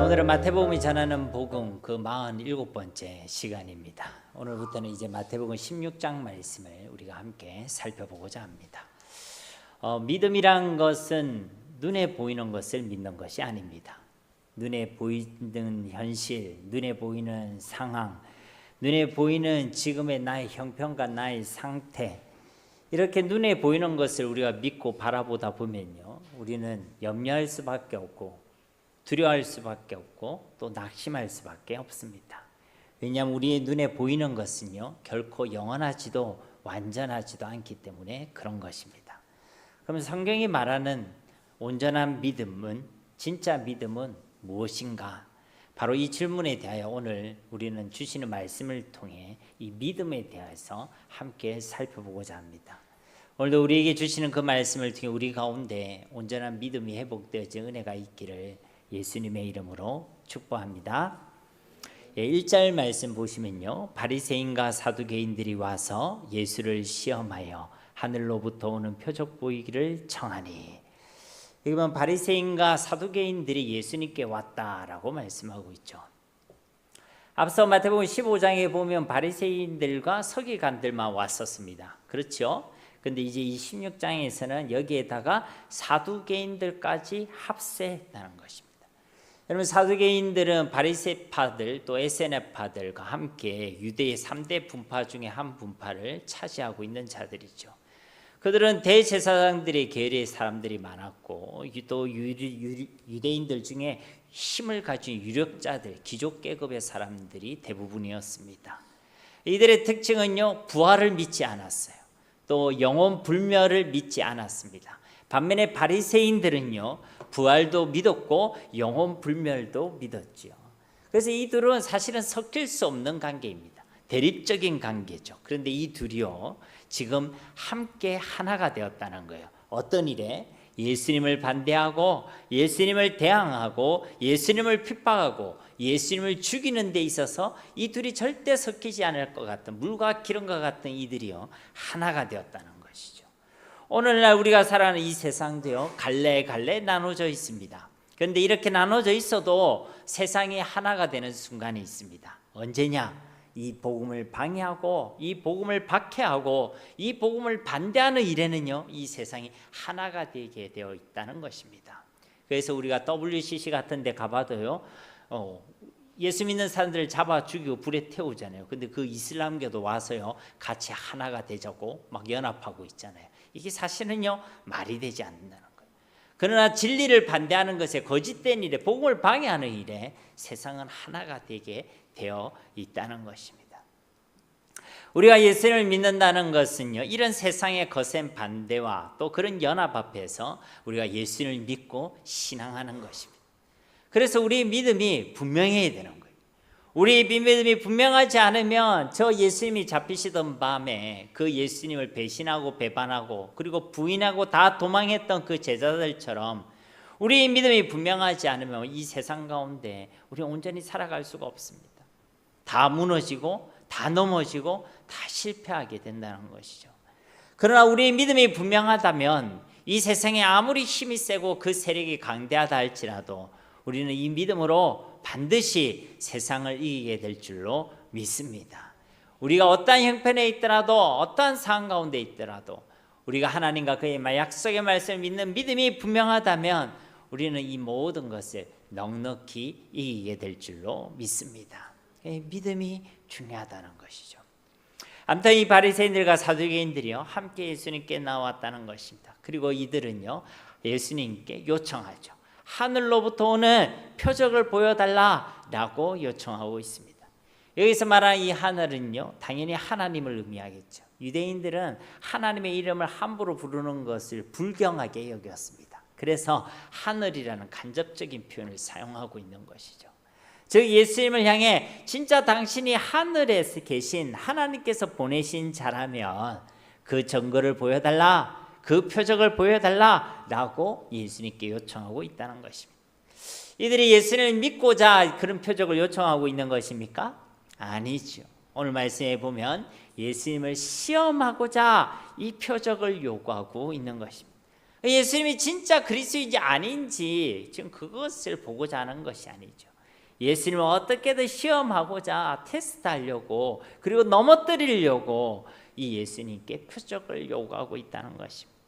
오늘은 마태복음이 전하는 복음 그 47번째 시간입니다. 오늘부터는 이제 마태복음 16장 말씀을 우리가 함께 살펴보고자 합니다. 믿음이란 것은 눈에 보이는 것을 믿는 것이 아닙니다. 눈에 보이는 현실, 눈에 보이는 상황, 눈에 보이는 지금의 나의 형편과 나의 상태, 이렇게 눈에 보이는 것을 우리가 믿고 바라보다 보면요, 우리는 염려할 수밖에 없고 두려워할 수밖에 없고 또 낙심할 수밖에 없습니다. 왜냐하면 우리의 눈에 보이는 것은요, 결코 영원하지도 완전하지도 않기 때문에 그런 것입니다. 그럼 성경이 말하는 온전한 믿음은, 진짜 믿음은 무엇인가? 바로 이 질문에 대하여 오늘 우리는 주시는 말씀을 통해 이 믿음에 대해서 함께 살펴보고자 합니다. 오늘도 우리에게 주시는 그 말씀을 통해 우리 가운데 온전한 믿음이 회복되어진 은혜가 있기를 예수님의 이름으로 축복합니다. 1절 말씀 보시면요, 바리새인과 사두개인들이 와서 예수를 시험하여 하늘로부터 오는 표적 보이기를 청하니, 여기 보면 바리새인과 사두개인들이 예수님께 왔다라고 말씀하고 있죠. 앞서 마태복음 15장에 보면 바리새인들과 서기관들만 왔었습니다. 그렇죠? 근데 이제 이 16장에서는 여기에다가 사두개인들까지 합세했다는 것입니다. 여러분, 사두개인들은 바리새파들 또 에세네파들과 함께 유대의 3대 분파 중에 한 분파를 차지하고 있는 자들이죠. 그들은 대제사장들의 계열의 사람들이 많았고 또 유대인들 중에 힘을 가진 유력자들, 귀족계급의 사람들이 대부분이었습니다. 이들의 특징은요, 부활을 믿지 않았어요. 또 영혼 불멸을 믿지 않았습니다. 반면에 바리새인들은요, 부활도 믿었고 영혼 불멸도 믿었지요. 그래서 이들은 사실은 섞일 수 없는 관계입니다. 대립적인 관계죠. 그런데 이 둘이요, 지금 함께 하나가 되었다는 거예요. 어떤 일에? 예수님을 반대하고 예수님을 대항하고 예수님을 핍박하고 예수님을 죽이는 데 있어서 이 둘이 절대 섞이지 않을 것 같은, 물과 기름과 같은 이들이요, 하나가 되었다는 것이죠. 오늘날 우리가 살아가는 이 세상도요, 갈래갈래 나눠져 있습니다. 그런데 이렇게 나눠져 있어도 세상이 하나가 되는 순간이 있습니다. 언제냐? 이 복음을 방해하고 이 복음을 박해하고 이 복음을 반대하는 일에는요, 이 세상이 하나가 되게 되어 있다는 것입니다. 그래서 우리가 WCC 같은 데 가봐도요, 예수 믿는 사람들을 잡아 죽이고 불에 태우잖아요. 근데 그 이슬람교도 와서요, 같이 하나가 되자고 막 연합하고 있잖아요. 이게 사실은요, 말이 되지 않는다는 거예요. 그러나 진리를 반대하는 것에, 거짓된 일에, 복음을 방해하는 일에 세상은 하나가 되게 되어 있다는 것입니다. 우리가 예수님을 믿는다는 것은요, 이런 세상의 거센 반대와 또 그런 연합 앞에서 우리가 예수님을 믿고 신앙하는 것입니다. 그래서 우리의 믿음이 분명해야 되는 거예요. 우리 믿음이 분명하지 않으면 저 예수님이 잡히시던 밤에 그 예수님을 배신하고 배반하고 그리고 부인하고 다 도망했던 그 제자들처럼 우리 믿음이 분명하지 않으면 이 세상 가운데 우리 온전히 살아갈 수가 없습니다. 다 무너지고 다 넘어지고 다 실패하게 된다는 것이죠. 그러나 우리 믿음이 분명하다면 이 세상에 아무리 힘이 세고 그 세력이 강대하다 할지라도 우리는 이 믿음으로 반드시 세상을 이기게 될 줄로 믿습니다. 우리가 어떠한 형편에 있더라도 어떠한 상황 가운데 있더라도 우리가 하나님과 그의 약속의 말씀을 믿는 믿음이 분명하다면 우리는 이 모든 것을 넉넉히 이기게 될 줄로 믿습니다. 믿음이 중요하다는 것이죠. 아무튼 이 바리새인들과 사두개인들이요, 함께 예수님께 나왔다는 것입니다. 그리고 이들은요, 예수님께 요청하죠. 하늘로부터 오는 표적을 보여달라라고 요청하고 있습니다. 여기서 말하는 이 하늘은요, 당연히 하나님을 의미하겠죠. 유대인들은 하나님의 이름을 함부로 부르는 것을 불경하게 여겼습니다. 그래서 하늘이라는 간접적인 표현을 사용하고 있는 것이죠. 즉 예수님을 향해 진짜 당신이 하늘에서 계신 하나님께서 보내신 자라면 그 증거를 보여달라, 그 표적을 보여달라라고 예수님께 요청하고 있다는 것입니다. 이들이 예수님을 믿고자 그런 표적을 요청하고 있는 것입니까? 아니죠. 오늘 말씀에 보면 예수님을 시험하고자 이 표적을 요구하고 있는 것입니다. 예수님이 진짜 그리스도인지 아닌지 지금 그것을 보고자 하는 것이 아니죠. 예수님을 어떻게든 시험하고자 테스트하려고, 그리고 넘어뜨리려고 이 예수님께 표적을 요구하고 있다는 것입니다.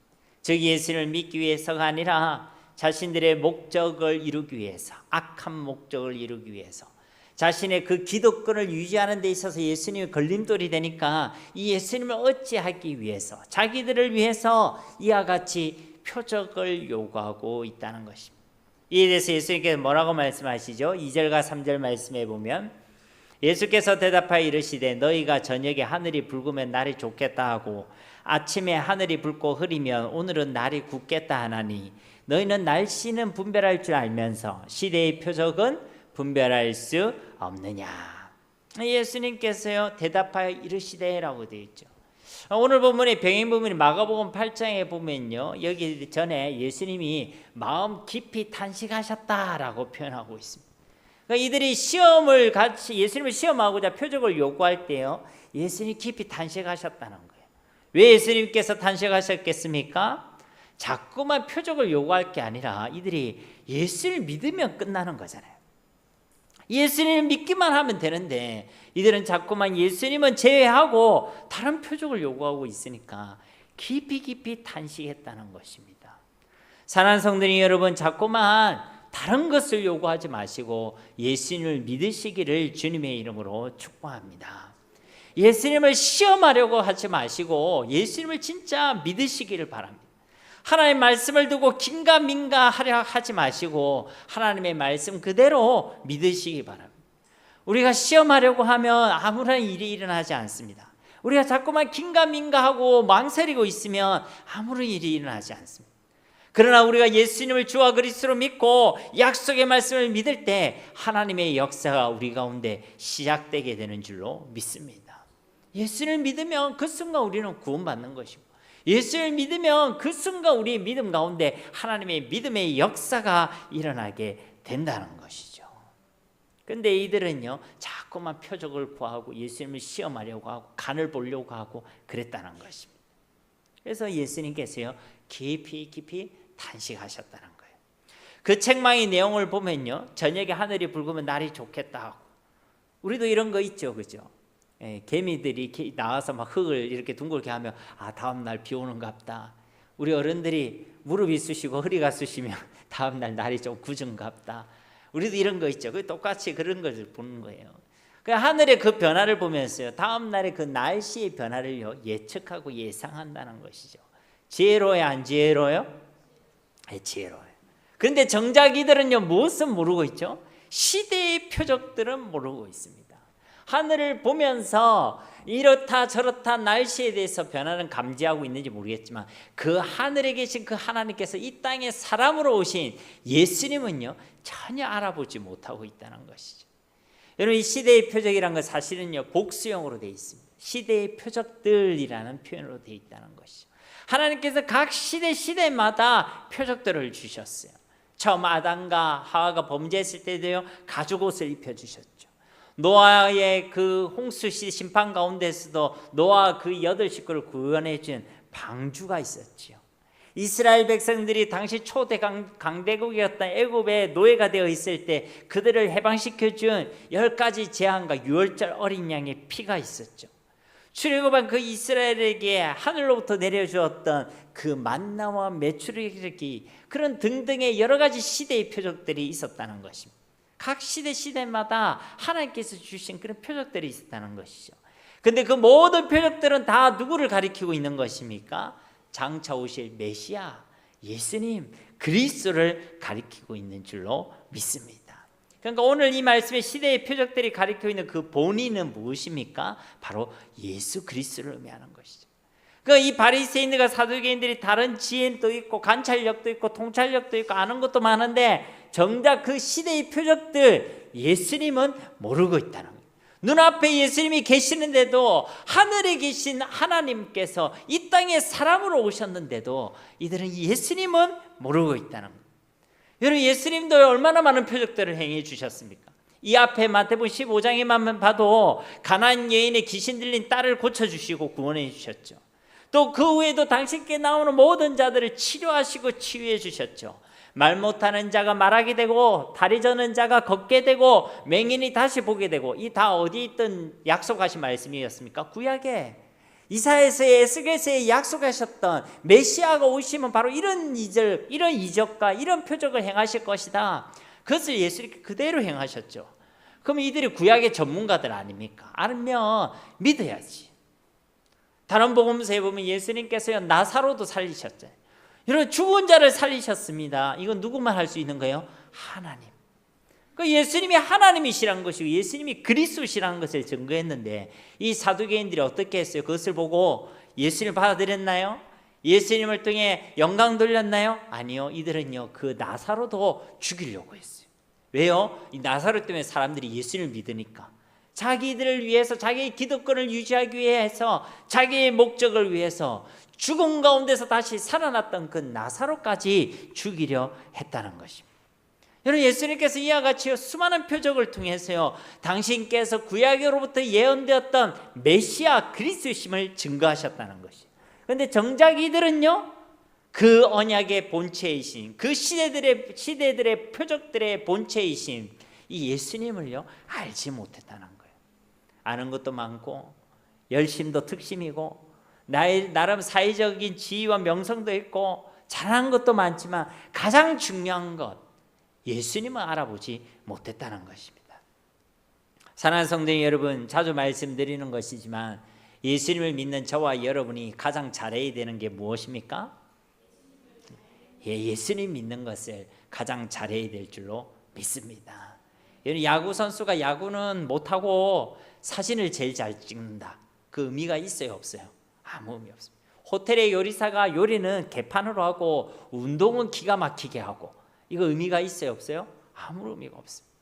즉 예수님을 믿기 위해서가 아니라 자신들의 목적을 이루기 위해서, 악한 목적을 이루기 위해서, 자신의 그 기득권을 유지하는 데 있어서 예수님이 걸림돌이 되니까 이 예수님을 어찌하기 위해서, 자기들을 위해서 이와 같이 표적을 요구하고 있다는 것입니다. 이에 대해서 예수님께서 뭐라고 말씀하시죠? 2절과 3절 말씀에 보면 예수께서 대답하여 이르시되 너희가 저녁에 하늘이 붉으면 날이 좋겠다 하고 아침에 하늘이 붉고 흐리면 오늘은 날이 굳겠다 하나니 너희는 날씨는 분별할 줄 알면서 시대의 표적은 분별할 수 없느냐. 예수님께서요 대답하여 이르시되라고 되어 있죠. 오늘 본문의 병행 부분이 마가복음 8장에 보면요, 여기 전에 예수님이 마음 깊이 탄식하셨다라고 표현하고 있습니다. 그러니까 이들이 시험을 같이 예수님을 시험하고자 표적을 요구할 때요, 예수님이 깊이 탄식하셨다는 거예요. 왜 예수님께서 탄식하셨겠습니까? 자꾸만 표적을 요구할 게 아니라 이들이 예수를 믿으면 끝나는 거잖아요. 예수님을 믿기만 하면 되는데 이들은 자꾸만 예수님은 제외하고 다른 표적을 요구하고 있으니까 깊이 탄식했다는 것입니다. 사랑하는 성도님 여러분, 자꾸만 다른 것을 요구하지 마시고 예수님을 믿으시기를 주님의 이름으로 축복합니다. 예수님을 시험하려고 하지 마시고 예수님을 진짜 믿으시기를 바랍니다. 하나님의 말씀을 두고 긴가민가 하려 하지 마시고 하나님의 말씀 그대로 믿으시기 바랍니다. 우리가 시험하려고 하면 아무런 일이 일어나지 않습니다. 우리가 자꾸만 긴가민가하고 망설이고 있으면 아무런 일이 일어나지 않습니다. 그러나 우리가 예수님을 주와 그리스도로 믿고 약속의 말씀을 믿을 때 하나님의 역사가 우리 가운데 시작되게 되는 줄로 믿습니다. 예수를 믿으면 그 순간 우리는 구원받는 것이고 예수를 믿으면 그 순간 우리의 믿음 가운데 하나님의 믿음의 역사가 일어나게 된다는 것이죠. 그런데 이들은요 자꾸만 표적을 구하고 예수님을 시험하려고 하고 간을 보려고 하고 그랬다는 것입니다. 그래서 예수님께서요 깊이 탄식하셨다는 거예요. 그 책망의 내용을 보면요 저녁에 하늘이 붉으면 날이 좋겠다 하고, 우리도 이런 거 있죠, 그죠? 개미들이 나와서 막 흙을 이렇게 둥글게 하면 다음 날 비 오는갑다. 우리 어른들이 무릎이 쑤시고 허리가 쑤시면 다음 날 날이 좀 굳은갑다. 우리도 이런 거 있죠. 똑같이 그런 것을 보는 거예요. 하늘의 그 변화를 보면서요 다음 날의 그 날씨의 변화를 예측하고 예상한다는 것이죠. 지혜로워요, 안 지혜로워요? 지혜로워요. 그런데 정작 이들은요 무엇은 모르고 있죠? 시대의 표적들은 모르고 있습니다. 하늘을 보면서 이렇다 저렇다 날씨에 대해서 변화는 감지하고 있는지 모르겠지만 그 하늘에 계신 그 하나님께서 이 땅에 사람으로 오신 예수님은요 전혀 알아보지 못하고 있다는 것이죠. 여러분, 이 시대의 표적이라는 건 사실은요 복수형으로 되어 있습니다. 시대의 표적들이라는 표현으로 되어 있다는 것이죠. 하나님께서 각 시대마다 표적들을 주셨어요. 처음 아담과 하와가 범죄했을 때도요 가죽옷을 입혀주셨죠. 노아의 그 홍수시 심판 가운데서도 노아 그 8식구를 구원해 준 방주가 있었지요. 이스라엘 백성들이 당시 초대 강대국이었던 애굽의 노예가 되어 있을 때 그들을 해방시켜 준 10가지 재앙과 유월절 어린 양의 피가 있었죠. 출애굽한 그 이스라엘에게 하늘로부터 내려주었던 그 만나와 메추리기, 그런 등등의 여러 가지 시대의 표적들이 있었다는 것입니다. 각 시대마다 하나님께서 주신 그런 표적들이 있었다는 것이죠. 근데 그 모든 표적들은 다 누구를 가리키고 있는 것입니까? 장차 오실 메시아, 예수님, 그리스도를 가리키고 있는 줄로 믿습니다. 그러니까 오늘 이 말씀의 시대의 표적들이 가리키고 있는 그 본인은 무엇입니까? 바로 예수 그리스도를 의미하는 것이죠. 그러니까 이 바리새인들과 사두개인들이 다른 지혜도 있고 관찰력도 있고 통찰력도 있고 아는 것도 많은데 정작 그 시대의 표적들 예수님은 모르고 있다는 거예요. 눈앞에 예수님이 계시는데도, 하늘에 계신 하나님께서 이 땅에 사람으로 오셨는데도 이들은 예수님은 모르고 있다는 거예요. 여러분, 예수님도 얼마나 많은 표적들을 행해 주셨습니까? 이 앞에 마태복음 15장에만 봐도 가나안 여인의 귀신 들린 딸을 고쳐주시고 구원해 주셨죠. 또 그 후에도 당신께 나오는 모든 자들을 치료하시고 치유해 주셨죠. 말 못하는 자가 말하게 되고 다리 저는 자가 걷게 되고 맹인이 다시 보게 되고, 이 다 어디 있던 약속하신 말씀이었습니까? 구약에 이사야서의 에스겔서에 약속하셨던 메시아가 오시면 바로 이런 이적과 이런 표적을 행하실 것이다. 그것을 예수님께 그대로 행하셨죠. 그럼 이들이 구약의 전문가들 아닙니까? 알면 믿어야지. 다른 복음서에 보면 예수님께서요 나사로도 살리셨잖아요. 여러분, 죽은 자를 살리셨습니다. 이건 누구만 할 수 있는 거예요? 하나님. 그 예수님이 하나님이시라는 것이고 예수님이 그리스도시라는 것을 증거했는데, 이 사두개인들이 어떻게 했어요? 그것을 보고 예수님을 받아들였나요? 예수님을 통해 영광 돌렸나요? 아니요. 이들은요 그 나사로도 죽이려고 했어요. 왜요? 이 나사로 때문에 사람들이 예수님을 믿으니까. 자기들을 위해서, 자기의 기득권을 유지하기 위해서, 자기의 목적을 위해서 죽음 가운데서 다시 살아났던 그 나사로까지 죽이려 했다는 것입니다. 여러분, 예수님께서 이와 같이 수많은 표적을 통해서요 당신께서 구약으로부터 예언되었던 메시아 그리스도심을 증거하셨다는 것이에요. 그런데 정작 이들은요 그 언약의 본체이신, 그 시대들의 표적들의 본체이신 이 예수님을요 알지 못했다는 거예요. 아는 것도 많고 열심도 특심이고 나름 사회적인 지위와 명성도 있고 잘하는 것도 많지만 가장 중요한 것, 예수님을 알아보지 못했다는 것입니다. 사랑하는 성도 여러분, 자주 말씀드리는 것이지만 예수님을 믿는 저와 여러분이 가장 잘해야 되는 게 무엇입니까? 예수님 믿는 것을 가장 잘해야 될 줄로 믿습니다. 야구 선수가 야구는 못하고 사진을 제일 잘 찍는다. 그 의미가 있어요, 없어요? 아무 의미 없습니다. 호텔의 요리사가 요리는 개판으로 하고 운동은 기가 막히게 하고, 이거 의미가 있어요, 없어요? 아무 의미가 없습니다.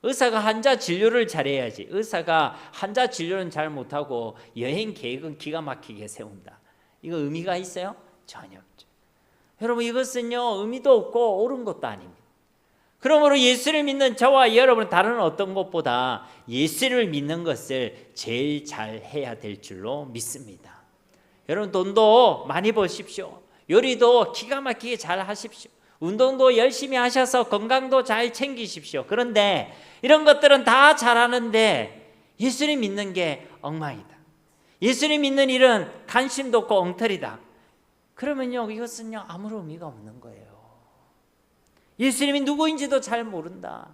의사가 환자 진료를 잘해야지, 의사가 환자 진료는 잘 못하고 여행 계획은 기가 막히게 세운다. 이거 의미가 있어요? 전혀 없죠. 여러분, 이것은요 의미도 없고 옳은 것도 아닙니다. 그러므로 예수를 믿는 저와 여러분은 다른 어떤 것보다 예수를 믿는 것을 제일 잘 해야 될 줄로 믿습니다. 여러분, 돈도 많이 버십시오. 요리도 기가 막히게 잘 하십시오. 운동도 열심히 하셔서 건강도 잘 챙기십시오. 그런데 이런 것들은 다 잘하는데 예수님 믿는 게 엉망이다. 예수님 믿는 일은 관심도 없고 엉터리다. 그러면요 이것은요 아무런 의미가 없는 거예요. 예수님이 누구인지도 잘 모른다.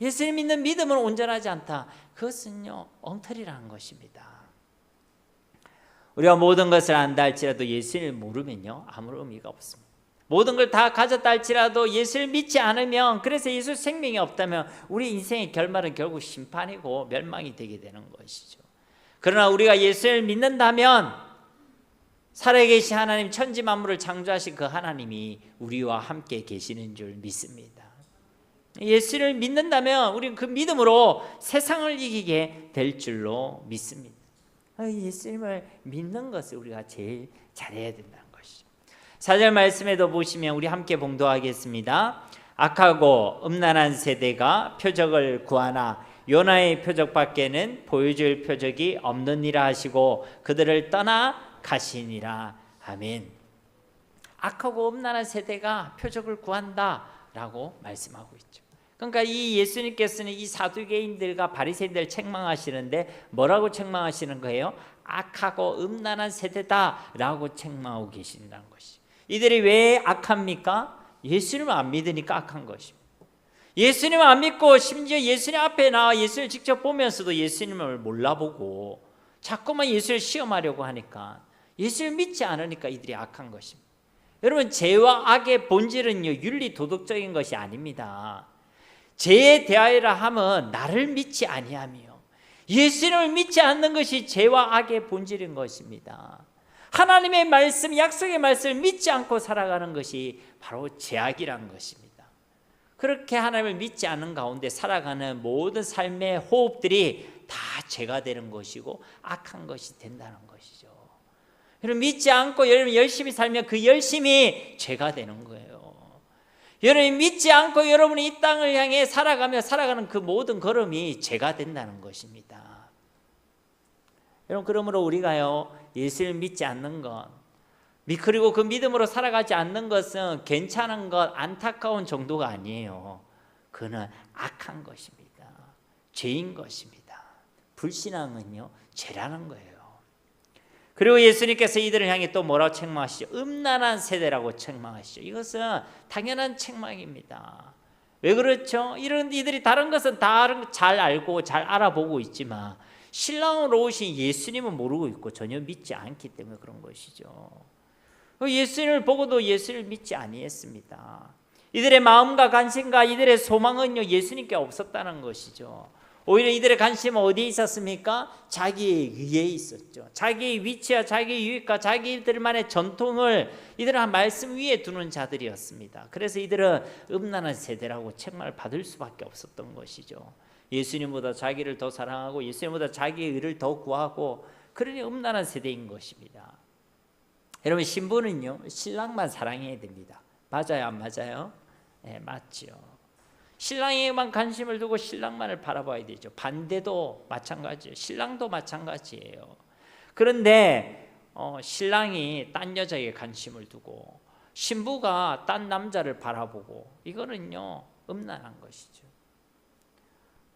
예수님 믿는 믿음은 온전하지 않다. 그것은요 엉터리라는 것입니다. 우리가 모든 것을 안다 할지라도 예수님을 모르면요 아무런 의미가 없습니다. 모든 걸 다 가졌다 할지라도 예수를 믿지 않으면, 그래서 예수 생명이 없다면 우리 인생의 결말은 결국 심판이고 멸망이 되게 되는 것이죠. 그러나 우리가 예수를 믿는다면 살아계신 하나님, 천지 만물을 창조하신 그 하나님이 우리와 함께 계시는 줄 믿습니다. 예수를 믿는다면 우리는 그 믿음으로 세상을 이기게 될 줄로 믿습니다. 예수님을 믿는 것을 우리가 제일 잘해야 된다는 것이죠. 4절 말씀에도 보시면 우리 함께 봉독하겠습니다. 악하고 음란한 세대가 표적을 구하나 요나의 표적밖에는 보여줄 표적이 없느니라 하시고 그들을 떠나 가시니라. 아멘. 악하고 음란한 세대가 표적을 구한다라고 말씀하고 있죠. 그러니까 이 예수님께서는 이 사두개인들과 바리새인들을 책망하시는데 뭐라고 책망하시는 거예요? 악하고 음란한 세대다라고 책망하고 계신다는 것이. 이들이 왜 악합니까? 예수님을 안 믿으니까 악한 것입니다. 예수님을 안 믿고 심지어 예수님 앞에 나와 예수를 직접 보면서도 예수님을 몰라보고 자꾸만 예수를 시험하려고 하니까, 예수를 믿지 않으니까 이들이 악한 것입니다. 여러분, 죄와 악의 본질은요 윤리 도덕적인 것이 아닙니다. 죄에 대하여라 함은 나를 믿지 아니하며 예수님을 믿지 않는 것이 죄와 악의 본질인 것입니다. 하나님의 말씀, 약속의 말씀을 믿지 않고 살아가는 것이 바로 죄악이라는 것입니다. 그렇게 하나님을 믿지 않는 가운데 살아가는 모든 삶의 호흡들이 다 죄가 되는 것이고 악한 것이 된다는 것이죠. 여러분, 믿지 않고 여러분 열심히 살면 그 열심이 죄가 되는 거예요. 여러분이 믿지 않고 여러분이 이 땅을 향해 살아가는 그 모든 걸음이 죄가 된다는 것입니다. 여러분, 그러므로 우리가요 예수를 믿지 않는 건 그리고 그 믿음으로 살아가지 않는 것은 괜찮은 것, 안타까운 정도가 아니에요. 그는 악한 것입니다. 죄인 것입니다. 불신앙은요, 죄라는 거예요. 그리고 예수님께서 이들을 향해 또 뭐라고 책망하시죠? 음란한 세대라고 책망하시죠. 이것은 당연한 책망입니다. 왜 그렇죠? 이들이 다른 것은 다 잘 알고 잘 알아보고 있지만 신랑으로 오신 예수님은 모르고 있고 전혀 믿지 않기 때문에 그런 것이죠. 예수님을 보고도 예수를 믿지 아니했습니다. 이들의 마음과 관심과 이들의 소망은요, 예수님께 없었다는 것이죠. 오히려 이들의 관심은 어디에 있었습니까? 자기의 의에 있었죠. 자기의 위치와 자기의 유익과 자기들만의 전통을 이들은 말씀 위에 두는 자들이었습니다. 그래서 이들은 음란한 세대라고 책망을 받을 수밖에 없었던 것이죠. 예수님보다 자기를 더 사랑하고 예수님보다 자기의 의를 더 구하고, 그러니 음란한 세대인 것입니다. 여러분, 신부는요, 신랑만 사랑해야 됩니다. 맞아요, 안 맞아요? 네, 맞죠. 신랑에게만 관심을 두고 신랑만을 바라봐야 되죠. 반대도 마찬가지예요. 신랑도 마찬가지예요. 그런데 신랑이 딴 여자에게 관심을 두고 신부가 딴 남자를 바라보고, 이거는요, 음란한 것이죠.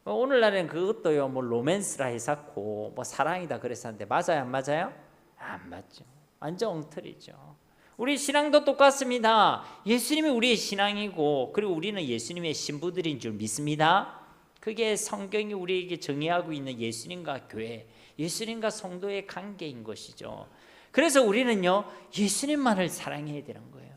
오늘날엔 그것도요, 뭐 로맨스라 해서고 뭐 사랑이다 그래서 하는데 맞아요, 안 맞아요? 안 맞죠. 완전 엉터리죠. 우리 신앙도 똑같습니다. 예수님이 우리의 신앙이고, 그리고 우리는 예수님의 신부들인 줄 믿습니다. 그게 성경이 우리에게 정의하고 있는 예수님과 교회, 예수님과 성도의 관계인 것이죠. 그래서 우리는요, 예수님만을 사랑해야 되는 거예요.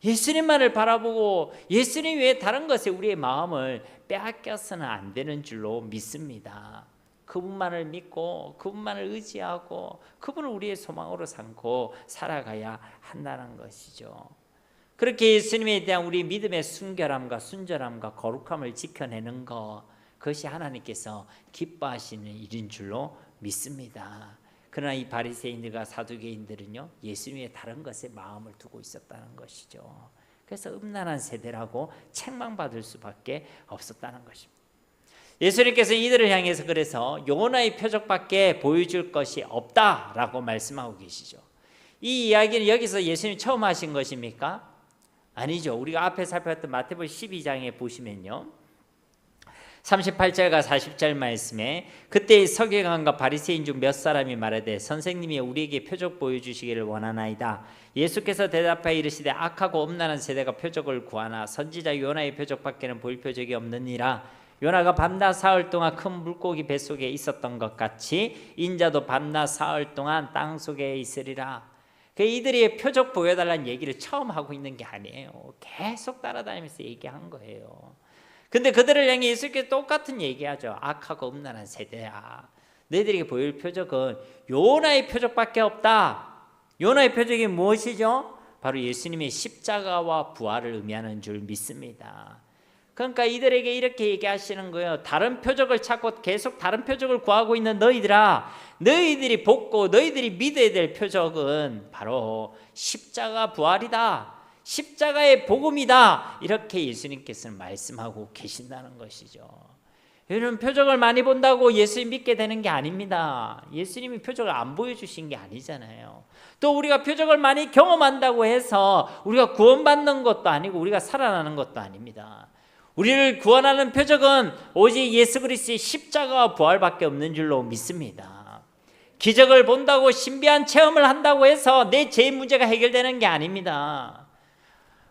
예수님만을 바라보고 예수님 외에 다른 것에 우리의 마음을 빼앗겨서는 안 되는 줄로 믿습니다. 그분만을 믿고 그분만을 의지하고 그분을 우리의 소망으로 삼고 살아가야 한다는 것이죠. 그렇게 예수님에 대한 우리 믿음의 순결함과 순전함과 거룩함을 지켜내는 것, 그것이 하나님께서 기뻐하시는 일인 줄로 믿습니다. 그러나 이 바리새인들과 사두개인들은요, 예수님의 다른 것에 마음을 두고 있었다는 것이죠. 그래서 음란한 세대라고 책망받을 수밖에 없었다는 것입니다. 예수님께서 이들을 향해서 그래서 요나의 표적밖에 보여줄 것이 없다라고 말씀하고 계시죠. 이 이야기는 여기서 예수님이 처음 하신 것입니까? 아니죠. 우리가 앞에 살펴봤던 마태복음 12장에 보시면요, 38절과 40절 말씀에 그때 서기관과 바리새인 중 몇 사람이 말하되 선생님이 우리에게 표적 보여주시기를 원하나이다. 예수께서 대답하여 이르시되 악하고 음란한 세대가 표적을 구하나 선지자 요나의 표적밖에는 보일 표적이 없느니라. 요나가 밤낮 사흘 동안 큰 물고기 뱃속에 있었던 것 같이 인자도 밤낮 사흘 동안 땅 속에 있으리라. 이들이 표적 보여달라는 얘기를 처음 하고 있는 게 아니에요. 계속 따라다니면서 얘기한 거예요. 근데 그들을 향해 예수님께서 똑같은 얘기하죠. 악하고 음란한 세대야, 너희들에게 보일 표적은 요나의 표적밖에 없다. 요나의 표적이 무엇이죠? 바로 예수님의 십자가와 부활을 의미하는 줄 믿습니다. 그러니까 이들에게 이렇게 얘기하시는 거예요. 다른 표적을 찾고 계속 다른 표적을 구하고 있는 너희들아, 너희들이 복고 너희들이 믿어야 될 표적은 바로 십자가 부활이다, 십자가의 복음이다, 이렇게 예수님께서는 말씀하고 계신다는 것이죠. 여러분, 표적을 많이 본다고 예수님 믿게 되는 게 아닙니다. 예수님이 표적을 안 보여주신 게 아니잖아요. 또 우리가 표적을 많이 경험한다고 해서 우리가 구원받는 것도 아니고 우리가 살아나는 것도 아닙니다. 우리를 구원하는 표적은 오직 예수 그리스도의 십자가와 부활밖에 없는 줄로 믿습니다. 기적을 본다고 신비한 체험을 한다고 해서 내 죄 문제가 해결되는 게 아닙니다.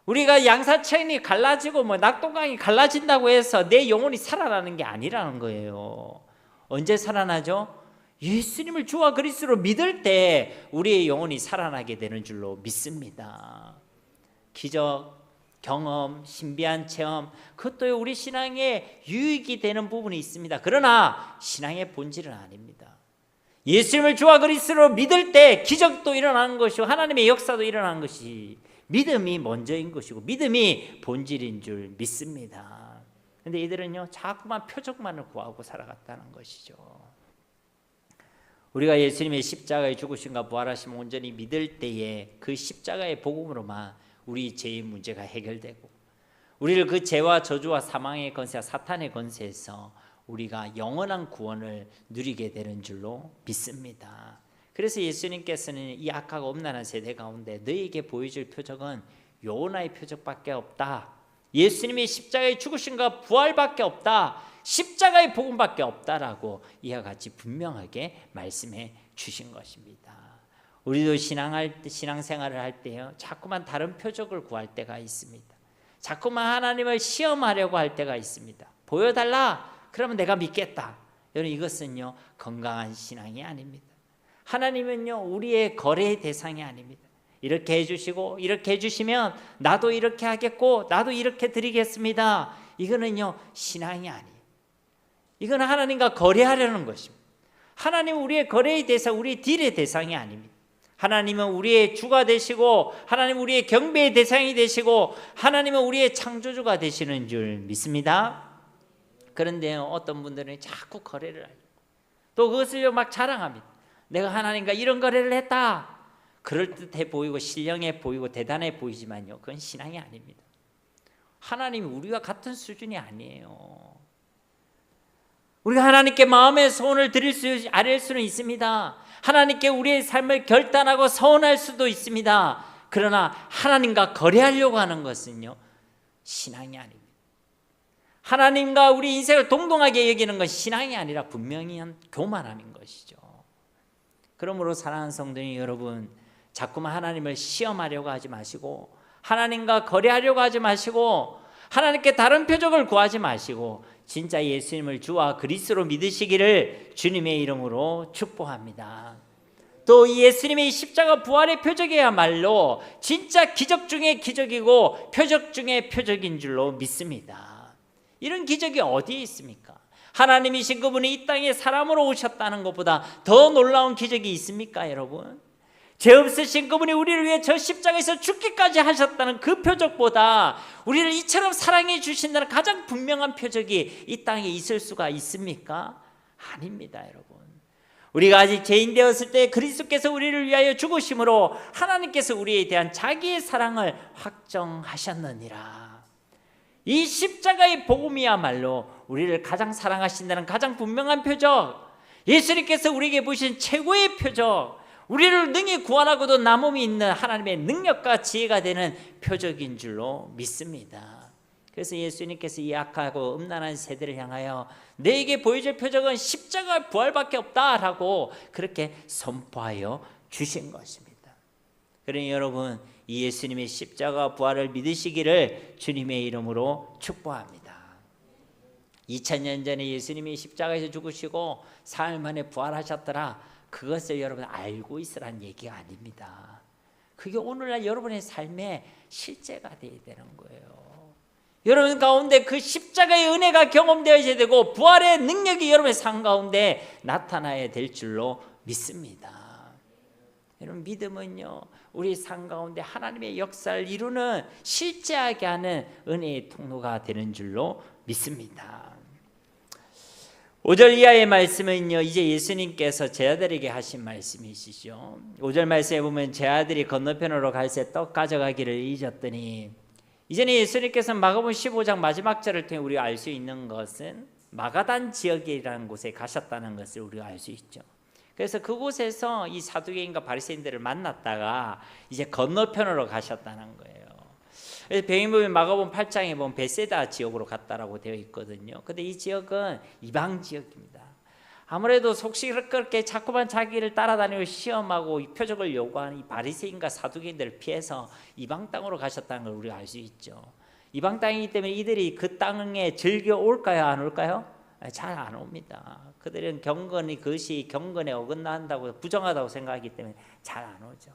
우리가 양사천이 갈라지고 낙동강이 갈라진다고 해서 내 영혼이 살아나는 게 아니라는 거예요. 언제 살아나죠? 예수님을 주와 그리스도로 믿을 때 우리의 영혼이 살아나게 되는 줄로 믿습니다. 기적, 경험, 신비한 체험, 그것도 우리 신앙에 유익이 되는 부분이 있습니다. 그러나 신앙의 본질은 아닙니다. 예수님을 주와 그리스도로 믿을 때 기적도 일어나는 것이고 하나님의 역사도 일어나는 것이 믿음이 먼저인 것이고 믿음이 본질인 줄 믿습니다. 그런데 이들은요, 자꾸만 표적만을 구하고 살아갔다는 것이죠. 우리가 예수님의 십자가의 죽으심과 부활하심을 온전히 믿을 때에 그 십자가의 복음으로만 우리 죄의 문제가 해결되고 우리를 그 죄와 저주와 사망의 권세와 사탄의 권세에서 우리가 영원한 구원을 누리게 되는 줄로 믿습니다. 그래서 예수님께서는 이 악하고 음란한 세대 가운데 너희에게 보여줄 표적은 요나의 표적밖에 없다. 예수님의 십자가의 죽으심과 부활밖에 없다. 십자가의 복음밖에 없다라고 이와 같이 분명하게 말씀해 주신 것입니다. 우리도 신앙생활을 할 때요, 자꾸만 다른 표적을 구할 때가 있습니다. 자꾸만 하나님을 시험하려고 할 때가 있습니다. 보여달라. 그러면 내가 믿겠다. 여러분, 이것은요 건강한 신앙이 아닙니다. 하나님은요 우리의 거래의 대상이 아닙니다. 이렇게 해주시고 이렇게 해주시면 나도 이렇게 하겠고 나도 이렇게 드리겠습니다. 이거는요 신앙이 아니에요. 이건 하나님과 거래하려는 것입니다. 하나님은 우리의 거래의 대상, 우리의 딜의 대상이 아닙니다. 하나님은 우리의 주가 되시고 하나님은 우리의 경배의 대상이 되시고 하나님은 우리의 창조주가 되시는 줄 믿습니다. 그런데 어떤 분들은 자꾸 거래를 하고 또 그것을 막 자랑합니다. 내가 하나님과 이런 거래를 했다. 그럴듯해 보이고 신령해 보이고 대단해 보이지만요 그건 신앙이 아닙니다. 하나님이 우리와 같은 수준이 아니에요. 우리가 하나님께 마음의 소원을 드릴 수는 있습니다. 하나님께 우리의 삶을 결단하고 서원할 수도 있습니다. 그러나 하나님과 거래하려고 하는 것은요 신앙이 아닙니다. 하나님과 우리 인생을 동등하게 여기는 것이 신앙이 아니라 분명히 교만함인 것이죠. 그러므로 사랑하는 성도님 여러분, 자꾸만 하나님을 시험하려고 하지 마시고 하나님과 거래하려고 하지 마시고 하나님께 다른 표적을 구하지 마시고 진짜 예수님을 주와 그리스도로 믿으시기를 주님의 이름으로 축복합니다. 또 예수님의 십자가 부활의 표적이야말로 진짜 기적 중에 기적이고 표적 중에 표적인 줄로 믿습니다. 이런 기적이 어디에 있습니까? 하나님이신 그분이 이 땅에 사람으로 오셨다는 것보다 더 놀라운 기적이 있습니까, 여러분? 죄 없으신 그분이 우리를 위해 저 십자가에서 죽기까지 하셨다는 그 표적보다 우리를 이처럼 사랑해 주신다는 가장 분명한 표적이 이 땅에 있을 수가 있습니까? 아닙니다, 여러분. 우리가 아직 죄인 되었을 때 그리스도께서 우리를 위하여 죽으심으로 하나님께서 우리에 대한 자기의 사랑을 확정하셨느니라. 이 십자가의 복음이야말로 우리를 가장 사랑하신다는 가장 분명한 표적, 예수님께서 우리에게 보신 최고의 표적, 우리를 능히 구원하고도 남음이 있는 하나님의 능력과 지혜가 되는 표적인 줄로 믿습니다. 그래서 예수님께서 이 악하고 음란한 세대를 향하여 너에게 보여줄 표적은 십자가 부활밖에 없다라고 그렇게 선포하여 주신 것입니다. 그러니 여러분, 이 예수님의 십자가 부활을 믿으시기를 주님의 이름으로 축복합니다. 2000년 전에 예수님이 십자가에서 죽으시고 사흘 만에 부활하셨더라. 그것을 여러분 알고 있으라는 얘기가 아닙니다. 그게 오늘날 여러분의 삶의 실제가 되어야 되는 거예요. 여러분 가운데 그 십자가의 은혜가 경험되어야 되고 부활의 능력이 여러분의 삶 가운데 나타나야 될 줄로 믿습니다. 여러분, 믿음은요 우리 삶 가운데 하나님의 역사를 이루는 실제하게 하는 은혜의 통로가 되는 줄로 믿습니다. 5절 이하의 말씀은요 이제 예수님께서 제자들에게 하신 말씀이시죠. 5절 말씀에 보면 제자들이 건너편으로 갈새 떡 가져가기를 잊었더니, 이전에 예수님께서 마가복음 15장 마지막 절을 통해 우리가 알 수 있는 것은 마가단 지역이라는 곳에 가셨다는 것을 우리가 알 수 있죠. 그래서 그곳에서 이 사두개인과 바리새인들을 만났다가 이제 건너편으로 가셨다는 거예요. 그래서 병인복음 마가복음 8장에 보면 베세다 지역으로 갔다라고 되어 있거든요. 근데 이 지역은 이방 지역입니다. 아무래도 속시끄럽게 자꾸만 자기를 따라다니고 시험하고 이 표적을 요구하는 이 바리새인과 사두개인들을 피해서 이방 땅으로 가셨다는 걸 우리가 알 수 있죠. 이방 땅이기 때문에 이들이 그 땅에 즐겨 올까요, 안 올까요? 잘 안 옵니다. 그들은 그것이 경건에 어긋난다고 부정하다고 생각하기 때문에 잘 안 오죠.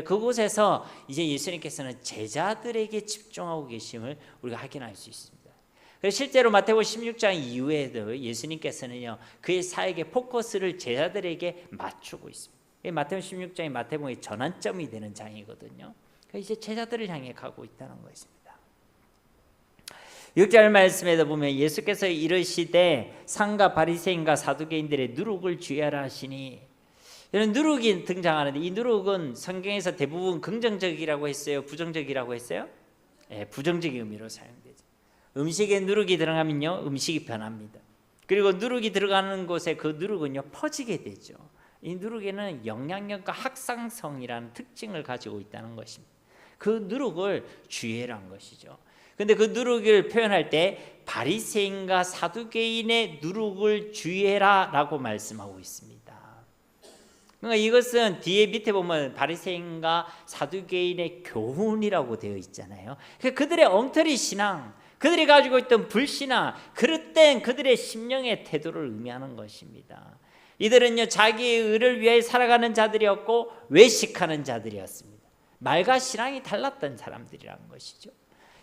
그곳에서 이제 예수님께서는 제자들에게 집중하고 계심을 우리가 확인할 수 있습니다. 그래서 실제로 마태복음 16장 이후에도 예수님께서는요 그의 사역의 포커스를 제자들에게 맞추고 있습니다. 마태복음 16장이 마태복음의 전환점이 되는 장이거든요. 이제 제자들을 향해 가고 있다는 것입니다. 6절 말씀에도 보면 예수께서 이르시되 상가 바리새인과 사두개인들의 누룩을 주의하라 하시니, 이런 누룩이 등장하는데 이 누룩은 성경에서 대부분 긍정적이라고 했어요, 부정적이라고 했어요? 네, 부정적인 의미로 사용되죠. 음식에 누룩이 들어가면요 음식이 변합니다. 그리고 누룩이 들어가는 곳에 그 누룩은요 퍼지게 되죠. 이 누룩에는 영향력과 확산성이라는 특징을 가지고 있다는 것입니다. 그 누룩을 주의해라는 것이죠. 근데 그 누룩을 표현할 때 바리새인과 사두개인의 누룩을 주의해라라고 말씀하고 있습니다. 그러니까 이것은 뒤에 밑에 보면 바리새인과 사두개인의 교훈이라고 되어 있잖아요. 그러니까 그들의 엉터리 신앙, 그들이 가지고 있던 불신앙, 그릇된 그들의 심령의 태도를 의미하는 것입니다. 이들은요 자기의 의를 위해 살아가는 자들이었고 외식하는 자들이었습니다. 말과 신앙이 달랐던 사람들이라는 것이죠.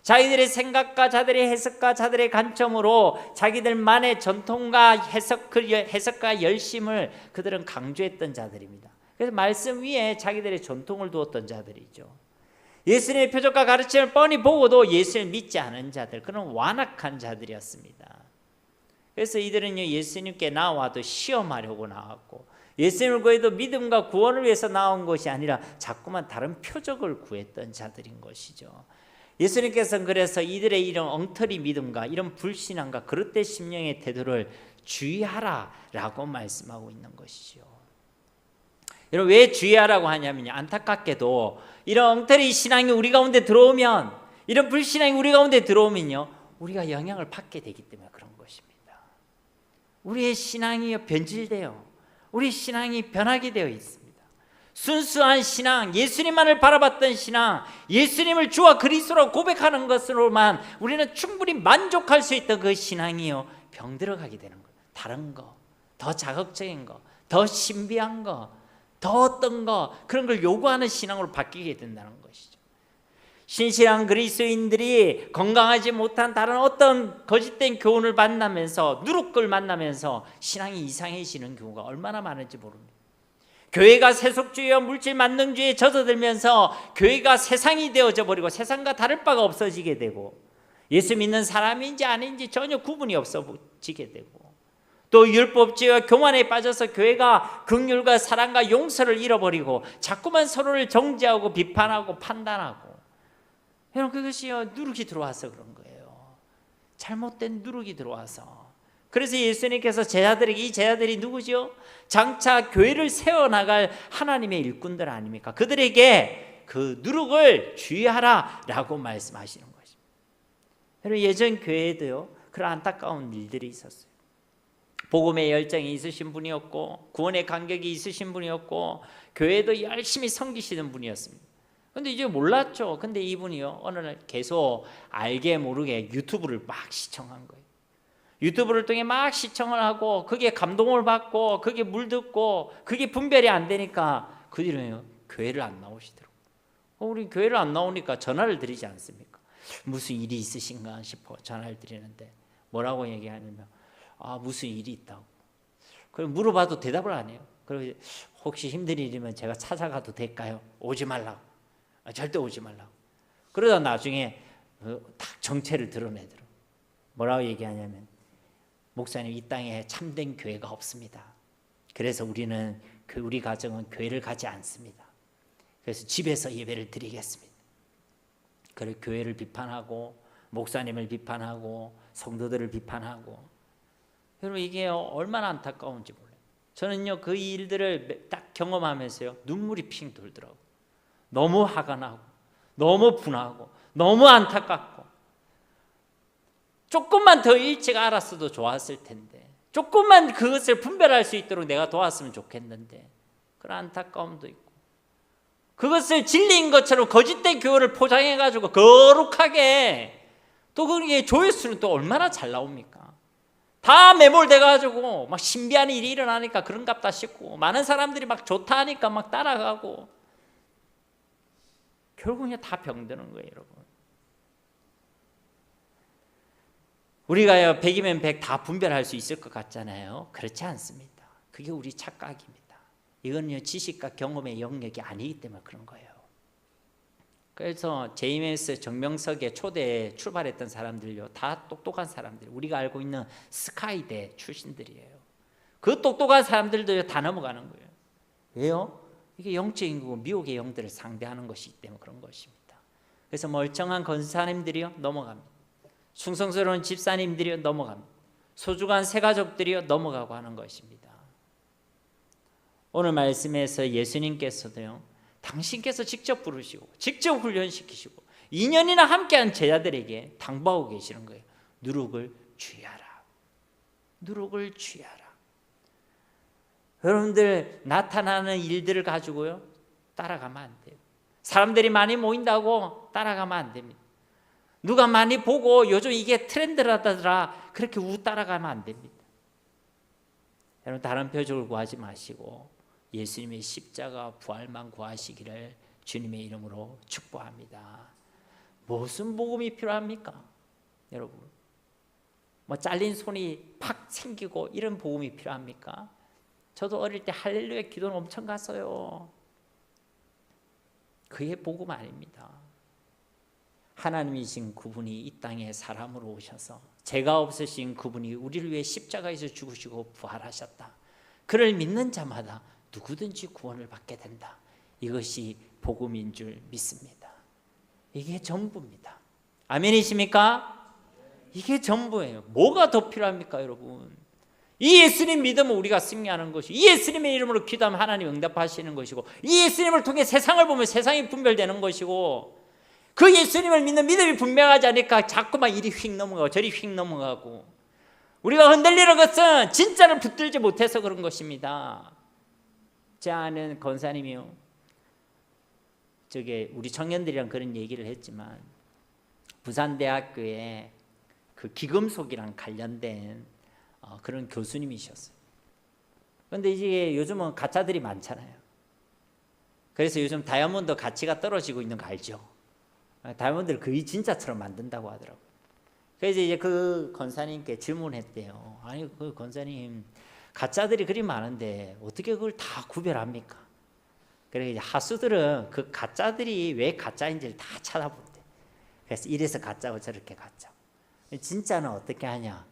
자기들의 생각과 자들의 해석과 자들의 관점으로 자기들만의 전통과 해석과 열심을 그들은 강조했던 자들입니다. 그래서 말씀 위에 자기들의 전통을 두었던 자들이죠. 예수님의 표적과 가르침을 뻔히 보고도 예수를 믿지 않은 자들, 그런 완악한 자들이었습니다. 그래서 이들은요 예수님께 나와도 시험하려고 나왔고 예수님을 구해도 믿음과 구원을 위해서 나온 것이 아니라 자꾸만 다른 표적을 구했던 자들인 것이죠. 예수님께서는 그래서 이들의 이런 엉터리 믿음과 이런 불신앙과 그릇된 심령의 태도를 주의하라라고 말씀하고 있는 것이죠. 여러분 왜 주의하라고 하냐면요, 안타깝게도 이런 엉터리 신앙이 우리 가운데 들어오면, 이런 불신앙이 우리 가운데 들어오면요 우리가 영향을 받게 되기 때문에 그런 것입니다. 우리의 신앙이 변질돼요. 우리 신앙이 변하게 되어 있습니다. 순수한 신앙, 예수님만을 바라봤던 신앙, 예수님을 주와 그리스도로 고백하는 것으로만 우리는 충분히 만족할 수 있던 그 신앙이요 병들어가게 되는 거예요. 다른 거, 더 자극적인 거, 더 신비한 거, 더 어떤 거, 그런 걸 요구하는 신앙으로 바뀌게 된다는 것이죠. 신실한 그리스도인들이 건강하지 못한 다른 어떤 거짓된 교훈을 만나면서, 누룩을 만나면서 신앙이 이상해지는 경우가 얼마나 많은지 모릅니다. 교회가 세속주의와 물질 만능주의에 젖어들면서 교회가 세상이 되어져 버리고 세상과 다를 바가 없어지게 되고 예수 믿는 사람인지 아닌지 전혀 구분이 없어지게 되고 또 율법주의와 교만에 빠져서 교회가 긍휼과 사랑과 용서를 잃어버리고 자꾸만 서로를 정죄하고 비판하고 판단하고, 여러분 그것이 누룩이 들어와서 그런 거예요. 잘못된 누룩이 들어와서. 그래서 예수님께서 제자들에게, 이 제자들이 누구죠? 장차 교회를 세워나갈 하나님의 일꾼들 아닙니까? 그들에게 그 누룩을 주의하라라고 말씀하시는 것입니다. 여러분 예전 교회에도요 그런 안타까운 일들이 있었어요. 복음의 열정이 있으신 분이었고 구원의 감격이 있으신 분이었고 교회도 열심히 섬기시는 분이었습니다. 근데 이제 몰랐죠. 근데 이분이요 어느 날 계속 알게 모르게 유튜브를 막 시청한 거예요. 유튜브를 통해 막 시청을 하고 그게 감동을 받고 그게 물듣고 그게 분별이 안 되니까 그 뒤로요 교회를 안 나오시더라고요. 우리 교회를 안 나오니까 전화를 드리지 않습니까? 무슨 일이 있으신가 싶어 전화를 드리는데 뭐라고 얘기하냐면 무슨 일이 있다고. 그럼 물어봐도 대답을 안 해요. 그리고 혹시 힘든 일이면 제가 찾아가도 될까요? 오지 말라고. 절대 오지 말라고. 그러다 나중에 딱 정체를 드러내더라고요. 뭐라고 얘기하냐면 목사님 이 땅에 참된 교회가 없습니다. 그래서 우리 가정은 교회를 가지 않습니다. 그래서 집에서 예배를 드리겠습니다. 그래서 교회를 비판하고 목사님을 비판하고 성도들을 비판하고, 여러분 이게 얼마나 안타까운지 몰라요. 저는요 그 일들을 딱 경험하면서요 눈물이 핑 돌더라고요. 너무 화가 나고 너무 분하고 너무 안타깝고, 조금만 더 일찍 알았어도 좋았을 텐데, 조금만 그것을 분별할 수 있도록 내가 도왔으면 좋겠는데, 그런 안타까움도 있고, 그것을 진리인 것처럼 거짓된 교훈을 포장해가지고 거룩하게, 또 그게 조회수는 또 얼마나 잘 나옵니까? 다 매몰돼가지고 막 신비한 일이 일어나니까 그런갑다 싶고, 많은 사람들이 막 좋다 하니까 막 따라가고, 결국은 다 병드는 거예요, 여러분. 우리가 100이면 100 다 분별할 수 있을 것 같잖아요. 그렇지 않습니다. 그게 우리 착각입니다. 이건요 지식과 경험의 영역이 아니기 때문에 그런 거예요. 그래서 JMS 정명석의 초대에 출발했던 사람들요 다 똑똑한 사람들, 우리가 알고 있는 스카이대 출신들이에요. 그 똑똑한 사람들도 다 넘어가는 거예요. 왜요? 이게 영적인 거고 미혹의 영들을 상대하는 것이기 때문에 그런 것입니다. 그래서 멀쩡한 권사님들이요 넘어갑니다. 충성스러운 집사님들이 넘어갑니다. 소중한 새가족들이 넘어가고 하는 것입니다. 오늘 말씀에서 예수님께서도요, 당신께서 직접 부르시고 직접 훈련시키시고 2년이나 함께한 제자들에게 당부하고 계시는 거예요. 누룩을 취하라. 누룩을 취하라. 여러분들 나타나는 일들을 가지고요 따라가면 안 돼요. 사람들이 많이 모인다고 따라가면 안 됩니다. 누가 많이 보고 요즘 이게 트렌드라더라 그렇게 따라가면 안 됩니다. 여러분 다른 표적을 구하지 마시고 예수님의 십자가 부활만 구하시기를 주님의 이름으로 축복합니다. 무슨 복음이 필요합니까? 여러분 뭐 잘린 손이 팍 생기고 이런 복음이 필요합니까? 저도 어릴 때 할렐루야 기도는 엄청 갔어요. 그게 복음 아닙니다. 하나님이신 그분이 이 땅에 사람으로 오셔서 죄가 없으신 그분이 우리를 위해 십자가에서 죽으시고 부활하셨다. 그를 믿는 자마다 누구든지 구원을 받게 된다. 이것이 복음인 줄 믿습니다. 이게 전부입니다. 아멘이십니까? 이게 전부예요. 뭐가 더 필요합니까, 여러분? 이 예수님 믿으면 우리가 승리하는 것이고, 이 예수님의 이름으로 기도하면 하나님 응답하시는 것이고, 이 예수님을 통해 세상을 보면 세상이 분별되는 것이고, 그 예수님을 믿는 믿음이 분명하지 않으니까 자꾸만 이리 휙 넘어가고 저리 휙 넘어가고, 우리가 흔들리는 것은 진짜를 붙들지 못해서 그런 것입니다. 제 아는 권사님이요, 우리 청년들이랑 그런 얘기를 했지만 부산대학교에 그 기금속이랑 관련된 그런 교수님이셨어요. 그런데 이제 요즘은 가짜들이 많잖아요. 그래서 요즘 다이아몬드 가치가 떨어지고 있는 거 알죠? 다이아몬드를 거의 진짜처럼 만든다고 하더라고요. 그래서 이제 그 권사님께 질문했대요. 아니 그 권사님, 가짜들이 그리 많은데 어떻게 그걸 다 구별합니까? 그래 이제 하수들은 그 가짜들이 왜 가짜인지를 다 찾아본대. 그래서 이래서 가짜고 저렇게 가짜. 진짜는 어떻게 하냐?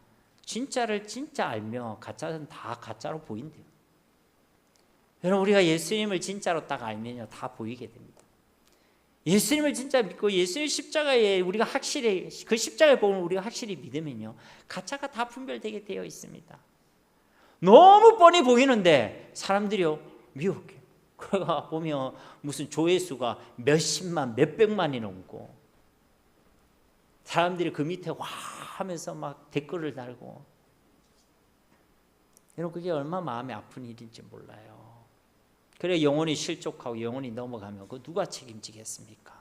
진짜를 진짜 알면 가짜는 다 가짜로 보인대요. 여러분 우리가 예수님을 진짜로 딱 알면요 다 보이게 됩니다. 예수님을 진짜 믿고 예수님 십자가에 우리가 확실히 그 십자가의 복음을 우리가 확실히 믿으면요 가짜가 다 분별되게 되어 있습니다. 너무 뻔히 보이는데 사람들이요 미혹해요. 그러가 보면 무슨 조회수가 몇십만 몇백만이 넘고 사람들이 그 밑에 와 하면서 막 댓글을 달고, 여러분 그게 얼마나 마음이 아픈 일인지 몰라요. 그래 영혼이 실족하고 영혼이 넘어가면 그 누가 책임지겠습니까?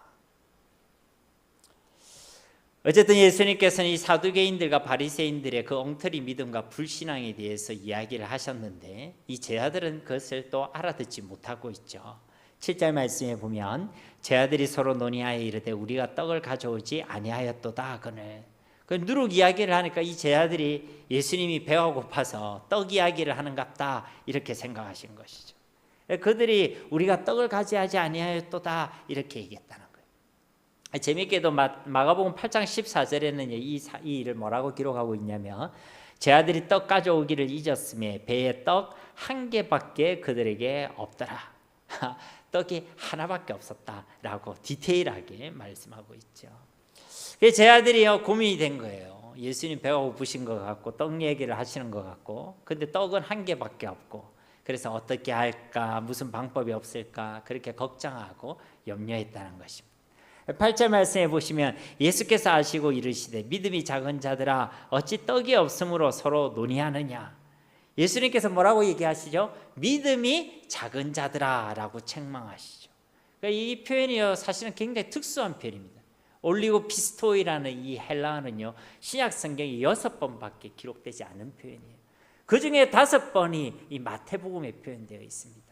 어쨌든 예수님께서는 이 사두개인들과 바리새인들의 그 엉터리 믿음과 불신앙에 대해서 이야기를 하셨는데 이 제자들은 그것을 또 알아듣지 못하고 있죠. 7절 말씀에 보면 제자들이 서로 논의하여 이르되 우리가 떡을 가져오지 아니하였도다 하거늘. 그 누룩 이야기를 하니까 이 제자들이 예수님이 배가 고파서 떡 이야기를 하는갑다 이렇게 생각하신 것이죠. 그들이 우리가 떡을 가져하지 아니하였도다 이렇게 얘기했다는 거예요. 재미있게도 마가복음 8장 14절에는 이 일을 뭐라고 기록하고 있냐면 제자들이 떡 가져오기를 잊었으며 배에 떡 한 개밖에 그들에게 없더라. 떡이 하나밖에 없었다라고 디테일하게 말씀하고 있죠. 제 아들이요 고민이 된 거예요. 예수님 배가 고프신 것 같고 떡 얘기를 하시는 것 같고, 근데 떡은 한 개밖에 없고, 그래서 어떻게 할까, 무슨 방법이 없을까 그렇게 걱정하고 염려했다는 것입니다. 8절 말씀에 보시면 예수께서 아시고 이르시되 믿음이 작은 자들아 어찌 떡이 없으므로 서로 논의하느냐. 예수님께서 뭐라고 얘기하시죠? 믿음이 작은 자들아 라고 책망하시죠. 그러니까 이 표현이요 사실은 굉장히 특수한 표현입니다. 올리고 피스토이라는 이 헬라어는요 신약 성경이 6번밖에 기록되지 않은 표현이에요. 그 중에 5번이 이 마태복음에 표현되어 있습니다.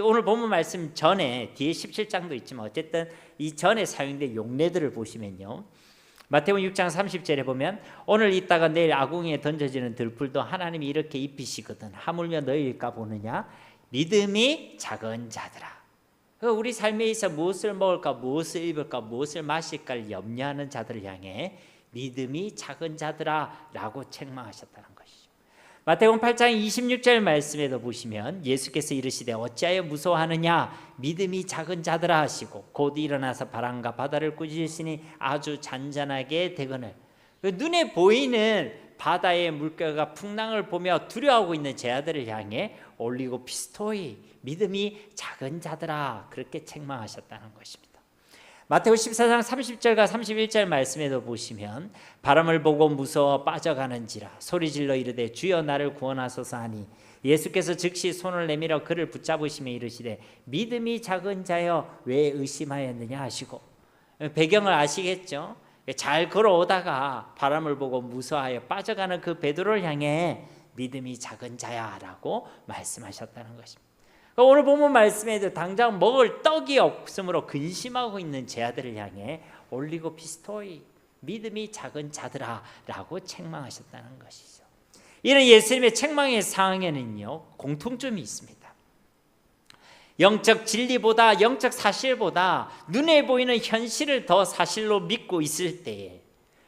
오늘 본문 말씀 전에 뒤에 17장도 있지만 어쨌든 이 전에 사용된 용례들을 보시면요 마태복음 6장 30절에 보면 오늘 있다가 내일 아궁이에 던져지는 들풀도 하나님이 이렇게 입히시거든 하물며 너희일까 보느냐. 믿음이 작은 자들아. 우리 삶에 있어 무엇을 먹을까 무엇을 입을까 무엇을 마실까를 염려하는 자들을 향해 믿음이 작은 자들아 라고 책망하셨다는 것이죠. 마태복음 8장 26절 말씀에도 보시면 예수께서 이르시되 어찌하여 무서워하느냐 믿음이 작은 자들아 하시고 곧 일어나서 바람과 바다를 꾸짖으시니 아주 잔잔하게 되거늘. 눈에 보이는 바다의 물결과 풍랑을 보며 두려워하고 있는 제자들을 향해 올리고 피스토이, 믿음이 작은 자들아, 그렇게 책망하셨다는 것입니다. 마태복음 14장 30절과 31절 말씀에도 보시면 바람을 보고 무서워 빠져가는지라 소리질러 이르되 주여 나를 구원하소서 하니 예수께서 즉시 손을 내밀어 그를 붙잡으시며 이르시되 믿음이 작은 자여 왜 의심하였느냐 하시고, 배경을 아시겠죠? 잘 걸어오다가 바람을 보고 무서워하여 빠져가는 그 베드로를 향해 믿음이 작은 자야라고 말씀하셨다는 것입니다. 오늘 본문 말씀에도 당장 먹을 떡이 없으므로 근심하고 있는 제 아들을 향해 올리고 피스토이, 믿음이 작은 자들아 라고 책망하셨다는 것이죠. 이런 예수님의 책망의 상황에는요, 공통점이 있습니다. 영적 진리보다, 영적 사실보다 눈에 보이는 현실을 더 사실로 믿고 있을 때에,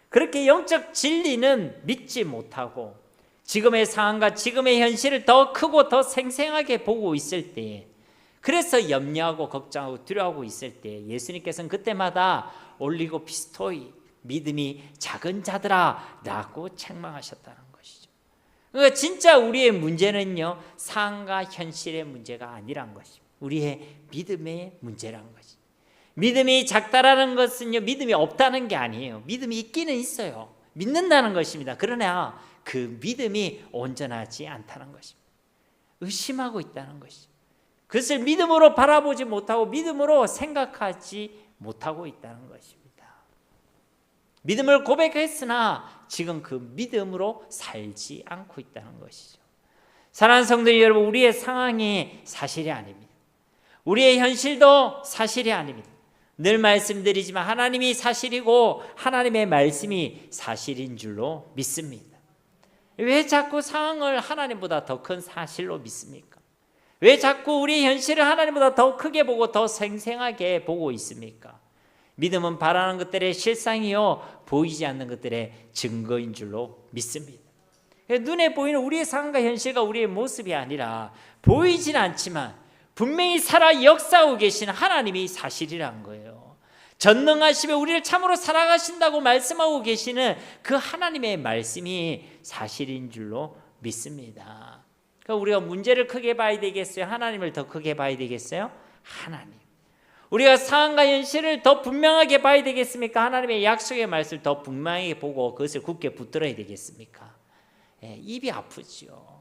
그렇게 영적 진리는 믿지 못하고 지금의 상황과 지금의 현실을 더 크고 더 생생하게 보고 있을 때에, 그래서 염려하고 걱정하고 두려워하고 있을 때 예수님께서는 그때마다 올리고 피스토이, 믿음이 작은 자들아 라고 책망하셨다는 것이죠. 그러니까 진짜 우리의 문제는요, 상황과 현실의 문제가 아니란 것입니다. 우리의 믿음의 문제란 것이. 믿음이 작다라는 것은요, 믿음이 없다는 게 아니에요. 믿음이 있기는 있어요. 믿는다는 것입니다. 그러나 그 믿음이 온전하지 않다는 것입니다. 의심하고 있다는 것이죠. 그것을 믿음으로 바라보지 못하고 믿음으로 생각하지 못하고 있다는 것입니다. 믿음을 고백했으나 지금 그 믿음으로 살지 않고 있다는 것이죠. 사랑하는 성도 여러분, 우리의 상황이 사실이 아닙니다. 우리의 현실도 사실이 아닙니다. 늘 말씀드리지만 하나님이 사실이고 하나님의 말씀이 사실인 줄로 믿습니다. 왜 자꾸 상황을 하나님보다 더 큰 사실로 믿습니까? 왜 자꾸 우리 현실을 하나님보다 더 크게 보고 더 생생하게 보고 있습니까? 믿음은 바라는 것들의 실상이요, 보이지 않는 것들의 증거인 줄로 믿습니다. 눈에 보이는 우리의 상황과 현실과 우리의 모습이 아니라 보이진 않지만 분명히 살아 역사하고 계시는 하나님이 사실이란 거예요. 전능하시며 우리를 참으로 살아가신다고 말씀하고 계시는 그 하나님의 말씀이 사실인 줄로 믿습니다. 그러니까 우리가 문제를 크게 봐야 되겠어요? 하나님을 더 크게 봐야 되겠어요? 하나님. 우리가 상황과 현실을 더 분명하게 봐야 되겠습니까? 하나님의 약속의 말씀을 더 분명하게 보고 그것을 굳게 붙들어야 되겠습니까? 입이 아프죠.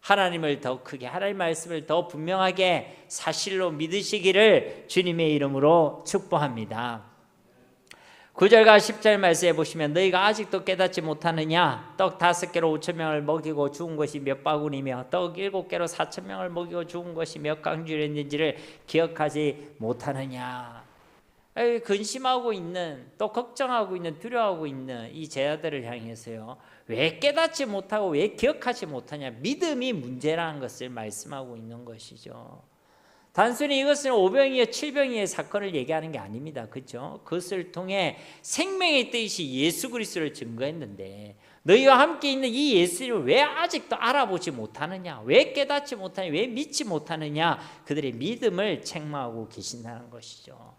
하나님을 더 크게, 하나님의 말씀을 더 분명하게 사실로 믿으시기를 주님의 이름으로 축복합니다. 9절과 10절 말씀에 보시면 너희가 아직도 깨닫지 못하느냐? 떡 5개로 5,000명을 먹이고 죽은 것이 몇 바구니며 떡 7개로 4,000명을 먹이고 죽은 것이 몇 강주였는지를 기억하지 못하느냐? 근심하고 있는, 또 걱정하고 있는, 두려워하고 있는 이 제자들을 향해서요, 왜 깨닫지 못하고 왜 기억하지 못하냐? 믿음이 문제라는 것을 말씀하고 있는 것이죠. 단순히 이것은 5병이의 7병이의 사건을 얘기하는 게 아닙니다. 그렇죠? 그것을 통해 생명의 뜻이 예수 그리스도를 증거했는데 너희와 함께 있는 이 예수를 왜 아직도 알아보지 못하느냐? 왜 깨닫지 못하느냐? 왜 믿지 못하느냐? 그들의 믿음을 책망하고 계신다는 것이죠.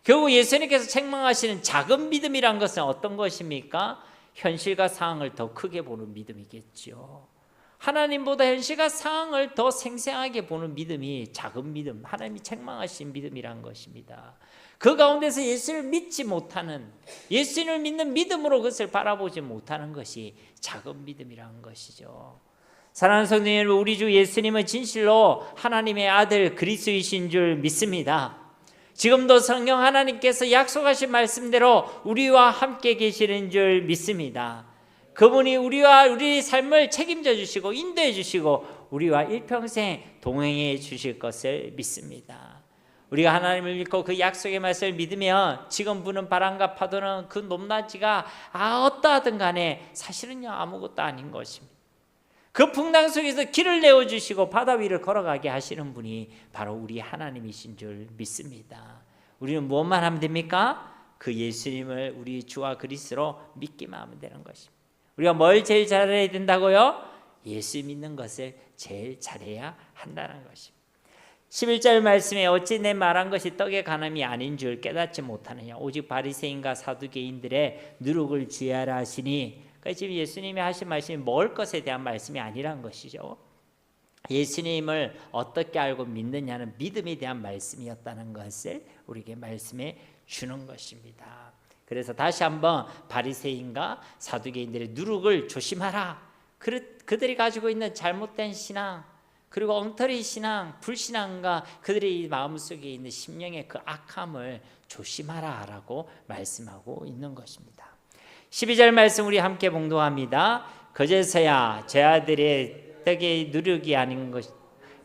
결국 예수님께서 책망하시는 작은 믿음이란 것은 어떤 것입니까? 현실과 상황을 더 크게 보는 믿음이겠죠. 하나님보다 현실과 상황을 더 생생하게 보는 믿음이 작은 믿음, 하나님이 책망하신 믿음이란 것입니다. 그 가운데서 예수를 믿지 못하는, 예수를 믿는 믿음으로 그것을 바라보지 못하는 것이 작은 믿음이란 것이죠. 사랑하는 성도 여러분, 우리 주 예수님은 진실로 하나님의 아들 그리스도이신 줄 믿습니다. 지금도 성령 하나님께서 약속하신 말씀대로 우리와 함께 계시는 줄 믿습니다. 그분이 우리와 우리 삶을 책임져 주시고 인도해 주시고 우리와 일평생 동행해 주실 것을 믿습니다. 우리가 하나님을 믿고 그 약속의 말씀을 믿으면 지금 부는 바람과 파도는 그 높낮이가 어떠하든 간에 사실은요 아무것도 아닌 것입니다. 그 풍랑 속에서 길을 내어주시고 바다 위를 걸어가게 하시는 분이 바로 우리 하나님이신 줄 믿습니다. 우리는 무엇만 하면 됩니까? 그 예수님을 우리 주와 그리스도로 믿기만 하면 되는 것입니다. 우리가 뭘 제일 잘해야 된다고요? 예수 믿는 것을 제일 잘해야 한다는 것입니다. 11절 말씀에 어찌 내 말한 것이 떡의 간음이 아닌 줄 깨닫지 못하느냐? 오직 바리새인과 사두개인들의 누룩을 주의하라 하시니, 그러니까 지금 예수님이 하신 말씀이 먹을 것에 대한 말씀이 아니란 것이죠. 예수님을 어떻게 알고 믿느냐는 믿음에 대한 말씀이었다는 것을 우리에게 말씀해 주는 것입니다. 그래서 다시 한번 바리새인과 사두개인들의 누룩을 조심하라. 그들이 가지고 있는 잘못된 신앙, 그리고 엉터리 신앙, 불신앙과 그들의 마음속에 있는 심령의 그 악함을 조심하라 라고 말씀하고 있는 것입니다. 12절 말씀 우리 함께 봉독합니다. 그제서야 제 아들의 떡의 누룩이 아닌 것,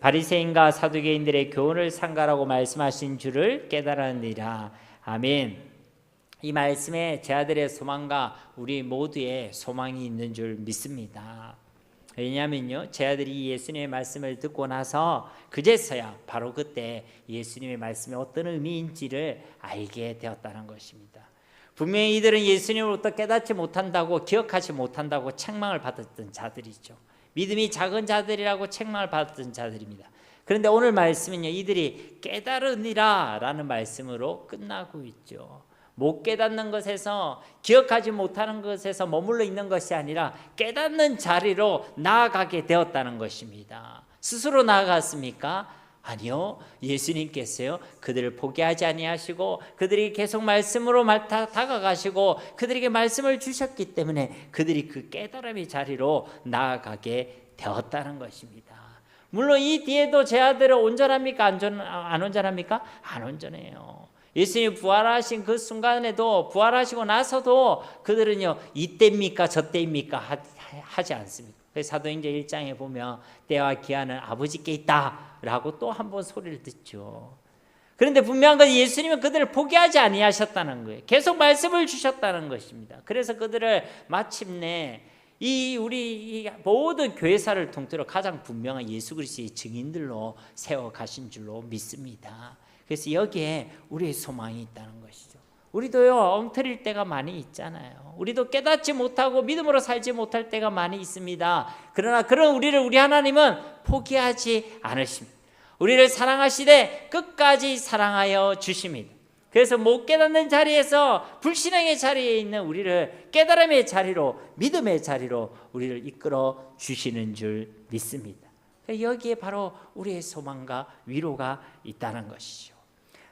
바리새인과 사두개인들의 교훈을 상가라고 말씀하신 줄을 깨달았느니라. 아멘. 이 말씀에 제 아들의 소망과 우리 모두의 소망이 있는 줄 믿습니다. 왜냐하면요, 제 아들이 예수님의 말씀을 듣고 나서 그제서야 바로 그때 예수님의 말씀이 어떤 의미인지를 알게 되었다는 것입니다. 분명히 이들은 예수님으로부터 깨닫지 못한다고, 기억하지 못한다고 책망을 받았던 자들이죠. 믿음이 작은 자들이라고 책망을 받았던 자들입니다. 그런데 오늘 말씀은요, 이들이 깨달으니라 라는 말씀으로 끝나고 있죠. 못 깨닫는 것에서, 기억하지 못하는 것에서 머물러 있는 것이 아니라 깨닫는 자리로 나아가게 되었다는 것입니다. 스스로 나아갔습니까? 아니요. 예수님께서요, 그들을 포기하지 아니하시고 그들이 계속 말씀으로 다가가시고 그들에게 말씀을 주셨기 때문에 그들이 그 깨달음의 자리로 나아가게 되었다는 것입니다. 물론 이 뒤에도 제 아들은 온전합니까? 안 온전합니까? 안 온전해요. 예수님 부활하신 그 순간에도, 부활하시고 나서도 그들은요, 이때입니까 저때입니까 하지 않습니다. 사도행전 1장에 보면 때와 기한은 아버지께 있다라고 또 한 번 소리를 듣죠. 그런데 분명한 건 예수님은 그들을 포기하지 아니하셨다는 거예요. 계속 말씀을 주셨다는 것입니다. 그래서 그들을 마침내 우리 모든 교회사를 통틀어 가장 분명한 예수 그리스도의 증인들로 세워 가신 줄로 믿습니다. 그래서 여기에 우리의 소망이 있다는 것이죠. 우리도요, 엉터릴 때가 많이 있잖아요. 우리도 깨닫지 못하고 믿음으로 살지 못할 때가 많이 있습니다. 그러나 그런 우리 하나님은 포기하지 않으십니다. 우리를 사랑하시되 끝까지 사랑하여 주십니다. 그래서 못 깨닫는 자리에서, 불신앙의 자리에 있는 우리를 깨달음의 자리로, 믿음의 자리로 우리를 이끌어 주시는 줄 믿습니다. 여기에 바로 우리의 소망과 위로가 있다는 것이죠.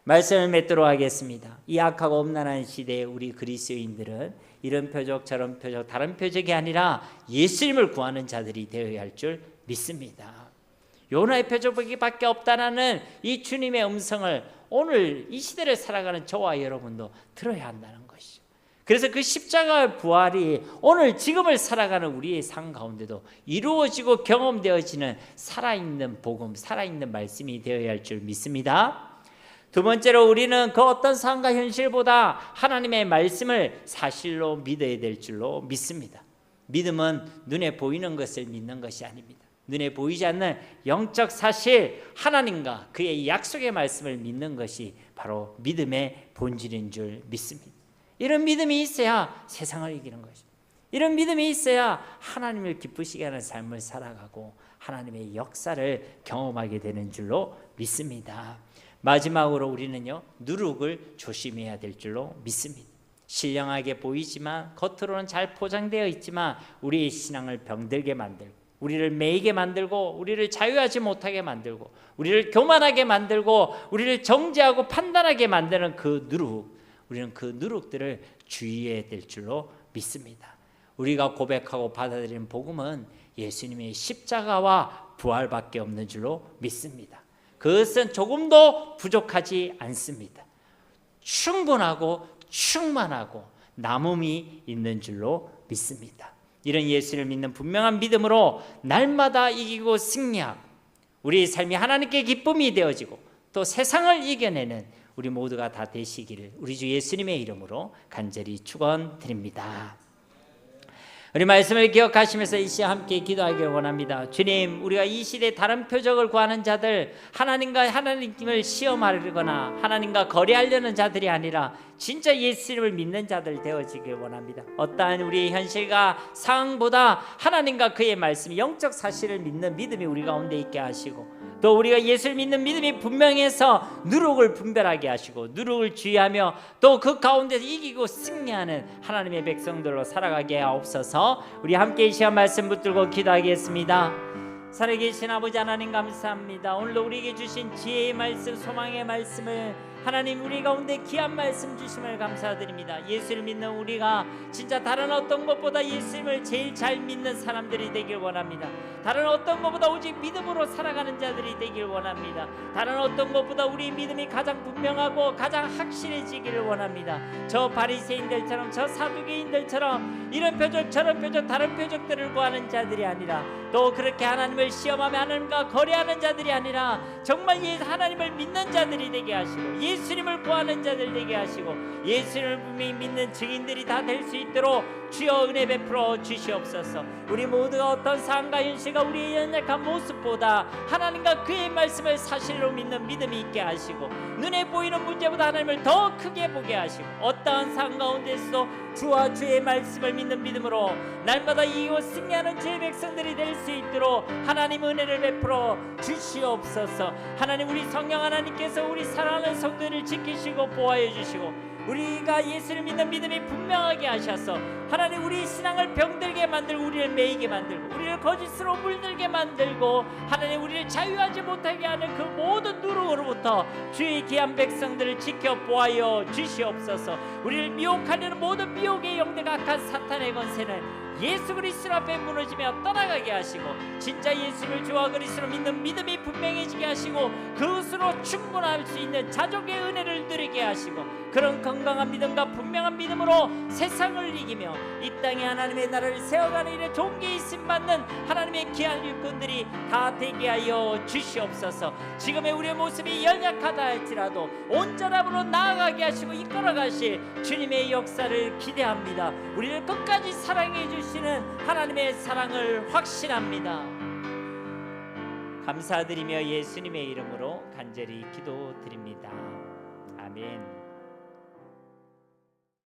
말씀을 맺도록 하겠습니다. 이 악하고 엄난한 시대에 우리 그리스도인들은 이런 표적 저런 표적 다른 표적이 아니라 예수님을 구하는 자들이 되어야 할 줄 믿습니다. 요나의 표적밖에 없다라는 이 주님의 음성을 오늘 이 시대를 살아가는 저와 여러분도 들어야 한다는 것이죠. 그래서 그 십자가의 부활이 오늘 지금을 살아가는 우리의 삶 가운데도 이루어지고 경험되어지는 살아있는 복음, 살아있는 말씀이 되어야 할 줄 믿습니다. 두 번째로 우리는 그 어떤 상황과 현실보다 하나님의 말씀을 사실로 믿어야 될 줄로 믿습니다. 믿음은 눈에 보이는 것을 믿는 것이 아닙니다. 눈에 보이지 않는 영적 사실, 하나님과 그의 약속의 말씀을 믿는 것이 바로 믿음의 본질인 줄 믿습니다. 이런 믿음이 있어야 세상을 이기는 것입니다. 이런 믿음이 있어야 하나님을 기쁘시게 하는 삶을 살아가고 하나님의 역사를 경험하게 되는 줄로 믿습니다. 마지막으로 우리는요, 누룩을 조심해야 될 줄로 믿습니다. 신령하게 보이지만, 겉으로는 잘 포장되어 있지만 우리의 신앙을 병들게 만들고, 우리를 매이게 만들고, 우리를 자유하지 못하게 만들고, 우리를 교만하게 만들고, 우리를 정죄하고 판단하게 만드는 그 누룩, 우리는 그 누룩들을 주의해야 될 줄로 믿습니다. 우리가 고백하고 받아들이는 복음은 예수님의 십자가와 부활밖에 없는 줄로 믿습니다. 그것은 조금도 부족하지 않습니다. 충분하고 충만하고 남음이 있는 줄로 믿습니다. 이런 예수를 믿는 분명한 믿음으로 날마다 이기고 승리하고 우리의 삶이 하나님께 기쁨이 되어지고 또 세상을 이겨내는 우리 모두가 다 되시기를 우리 주 예수님의 이름으로 간절히 축원드립니다. 우리 말씀을 기억하시면서 이 시간 함께 기도하기를 원합니다. 주님, 우리가 이 시대에 다른 표적을 구하는 자들, 하나님과 하나님을 시험하려거나 하나님과 거래하려는 자들이 아니라 진짜 예수님을 믿는 자들 되어지길 원합니다. 어떠한 우리의 현실과 상황보다 하나님과 그의 말씀, 영적 사실을 믿는 믿음이 우리 가운데 있게 하시고, 또 우리가 예수를 믿는 믿음이 분명해서 누룩을 분별하게 하시고 누룩을 주의하며 또 그 가운데서 이기고 승리하는 하나님의 백성들로 살아가게 하옵소서. 우리 함께 이 시간 말씀 붙들고 기도하겠습니다. 살아계신 아버지 하나님 감사합니다. 오늘도 우리에게 주신 지혜의 말씀, 소망의 말씀을 하나님 우리 가운데 귀한 말씀 주심을 감사드립니다. 예수를 믿는 우리가 진짜 다른 어떤 것보다 예수님을 제일 잘 믿는 사람들이 되길 원합니다. 다른 어떤 것보다 오직 믿음으로 살아가는 자들이 되길 원합니다. 다른 어떤 것보다 우리 믿음이 가장 분명하고 가장 확실해지기를 원합니다. 저 바리새인들처럼, 저 사두개인들처럼 이런 표적 저런 표적 다른 표적들을 구하는 자들이 아니라, 또 그렇게 하나님을 시험하며 하나님과 거래하는 자들이 아니라 정말 하나님을 믿는 자들이 되게 하시고 예수님을 구하는 자들 되게 하시고 예수님을 분명히 믿는 증인들이 다 될 수 있도록 주여 은혜 베풀어 주시옵소서. 우리 모두가 어떤 상황과 현실과 우리의 연약한 모습보다 하나님과 그의 말씀을 사실로 믿는 믿음이 있게 하시고, 눈에 보이는 문제보다 하나님을 더 크게 보게 하시고, 어떠한 상황 가운데서도 주와 주의 말씀을 믿는 믿음으로 날마다 이기고 승리하는 주의 백성들이 될 수 있도록 하나님 은혜를 베풀어 주시옵소서. 하나님, 우리 성령 하나님께서 우리 사랑하는 성도를 지키시고 보호해 주시고, 우리가 예수를 믿는 믿음이 분명하게 하셔서 하나님 우리 신앙을 병들게 만들고 우리를 매이게 만들고 우리를 거짓으로 물들게 만들고 하나님 우리를 자유하지 못하게 하는 그 모든 누룩으로부터 주의 귀한 백성들을 지켜 보하여 주시옵소서. 우리를 미혹하려는 모든 미혹의 영대가 악한 사탄의 권세는 예수 그리스도 앞에 무너지며 떠나가게 하시고, 진짜 예수를 주와 그리스도로 믿는 믿음이 분명해지게 하시고 그것으로 충분할 수 있는 자족의 은혜를 누리게 하시고, 그런 건강한 믿음과 분명한 믿음으로 세상을 이기며 이 땅에 하나님의 나라를 세워가는 일에 존귀 있음 받는 하나님의 귀한 일꾼들이 다 되게 하여 주시옵소서. 지금의 우리의 모습이 연약하다 할지라도 온전함으로 나아가게 하시고 이끌어 가실 주님의 역사를 기대합니다. 우리를 끝까지 사랑해 주시는 하나님의 사랑을 확신합니다. 감사드리며 예수님의 이름으로 간절히 기도드립니다. 아멘.